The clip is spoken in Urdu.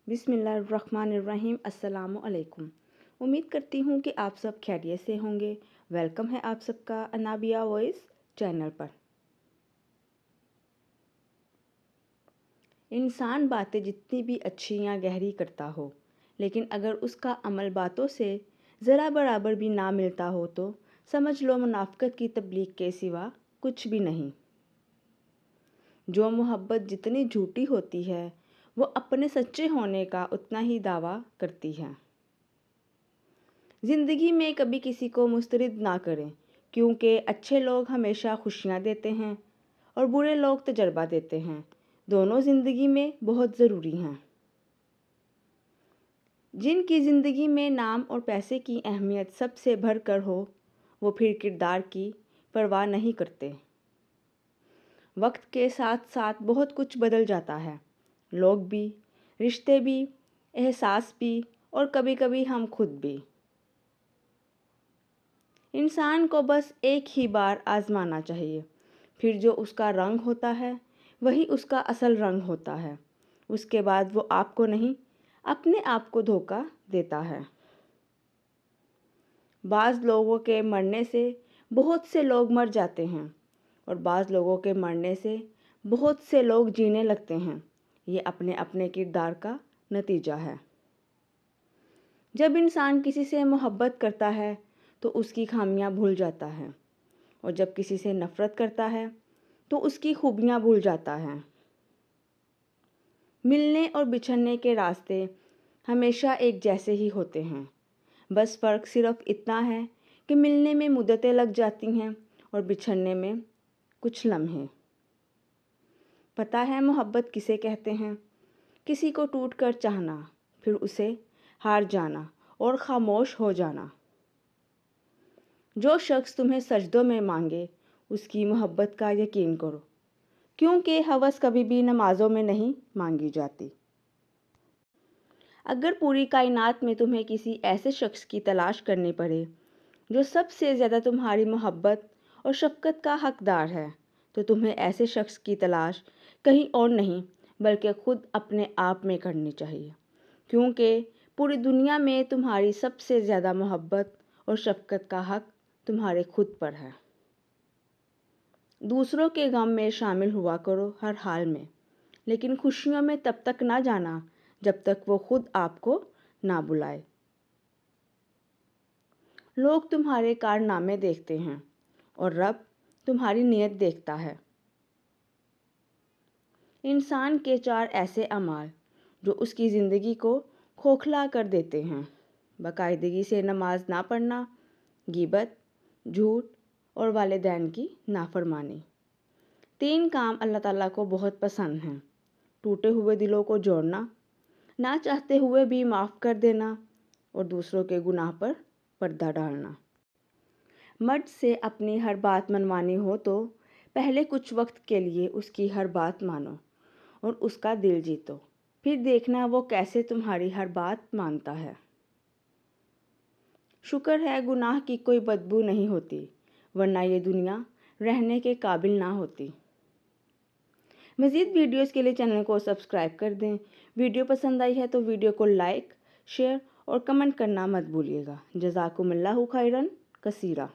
بسم اللہ الرحمن الرحیم۔ السلام علیکم۔ امید کرتی ہوں کہ آپ سب خیریت سے ہوں گے۔ ویلکم ہے آپ سب کا انابیہ وائس چینل پر۔ انسان باتیں جتنی بھی اچھی یا گہری کرتا ہو، لیکن اگر اس کا عمل باتوں سے ذرا برابر بھی نہ ملتا ہو تو سمجھ لو منافقت کی تبلیغ کے سوا کچھ بھی نہیں۔ جو محبت جتنی جھوٹی ہوتی ہے وہ اپنے سچے ہونے کا اتنا ہی دعویٰ کرتی ہے۔ زندگی میں کبھی کسی کو مسترد نہ کریں، کیونکہ اچھے لوگ ہمیشہ خوشیاں دیتے ہیں اور برے لوگ تجربہ دیتے ہیں۔ دونوں زندگی میں بہت ضروری ہیں۔ جن کی زندگی میں نام اور پیسے کی اہمیت سب سے بڑھ کر ہو، وہ پھر کردار کی پرواہ نہیں کرتے۔ وقت کے ساتھ ساتھ بہت کچھ بدل جاتا ہے، لوگ بھی، رشتے بھی، احساس بھی اور کبھی کبھی ہم خود بھی۔ انسان کو بس ایک ہی بار آزمانا چاہیے، پھر جو اس کا رنگ ہوتا ہے وہی اس کا اصل رنگ ہوتا ہے۔ اس کے بعد وہ آپ کو نہیں، اپنے آپ کو دھوکہ دیتا ہے۔ بعض لوگوں کے مرنے سے بہت سے لوگ مر جاتے ہیں اور بعض لوگوں کے مرنے سے بہت سے لوگ جینے لگتے ہیں۔ یہ اپنے اپنے کردار کا نتیجہ ہے۔ جب انسان کسی سے محبت کرتا ہے تو اس کی خامیاں بھول جاتا ہے، اور جب کسی سے نفرت کرتا ہے تو اس کی خوبیاں بھول جاتا ہے۔ ملنے اور بچھڑنے کے راستے ہمیشہ ایک جیسے ہی ہوتے ہیں، بس فرق صرف اتنا ہے کہ ملنے میں مدتیں لگ جاتی ہیں اور بچھڑنے میں کچھ لمحے۔ پتہ ہے محبت کسے کہتے ہیں؟ کسی کو ٹوٹ کر چاہنا، پھر اسے ہار جانا اور خاموش ہو جانا۔ جو شخص تمہیں سجدوں میں مانگے اس کی محبت کا یقین کرو، کیونکہ ہوس کبھی بھی نمازوں میں نہیں مانگی جاتی۔ اگر پوری کائنات میں تمہیں کسی ایسے شخص کی تلاش کرنی پڑے جو سب سے زیادہ تمہاری محبت اور شفقت کا حقدار ہے، تو تمہیں ایسے شخص کی تلاش کہیں اور نہیں بلکہ خود اپنے آپ میں کرنی چاہیے، کیونکہ پوری دنیا میں تمہاری سب سے زیادہ محبت اور شفقت کا حق تمہارے خود پر ہے۔ دوسروں کے غم میں شامل ہوا کرو ہر حال میں، لیکن خوشیوں میں تب تک نہ جانا جب تک وہ خود آپ کو نہ بلائے۔ لوگ تمہارے کارنامے دیکھتے ہیں اور رب تمہاری نیت دیکھتا ہے۔ انسان کے 4 ایسے اعمال جو اس کی زندگی کو کھوکھلا کر دیتے ہیں: باقاعدگی سے نماز نہ پڑھنا، غیبت، جھوٹ اور والدین کی نافرمانی۔ 3 کام اللہ تعالیٰ کو بہت پسند ہیں: ٹوٹے ہوئے دلوں کو جوڑنا، نہ چاہتے ہوئے بھی معاف کر دینا، اور دوسروں کے گناہ پر پردہ ڈالنا۔ مرد سے اپنی ہر بات منوانی ہو تو پہلے کچھ وقت کے لیے اس کی ہر بات مانو اور اس کا دل جیتو، پھر دیکھنا وہ کیسے تمہاری ہر بات مانتا ہے۔ شکر ہے گناہ کی کوئی بدبو نہیں ہوتی، ورنہ یہ دنیا رہنے کے قابل نہ ہوتی۔ مزید ویڈیوز کے لیے چینل کو سبسکرائب کر دیں۔ ویڈیو پسند آئی ہے تو ویڈیو کو لائک، شیئر اور کمنٹ کرنا مت بھولیے گا۔ جزاکم اللہ خیرن کثیرا۔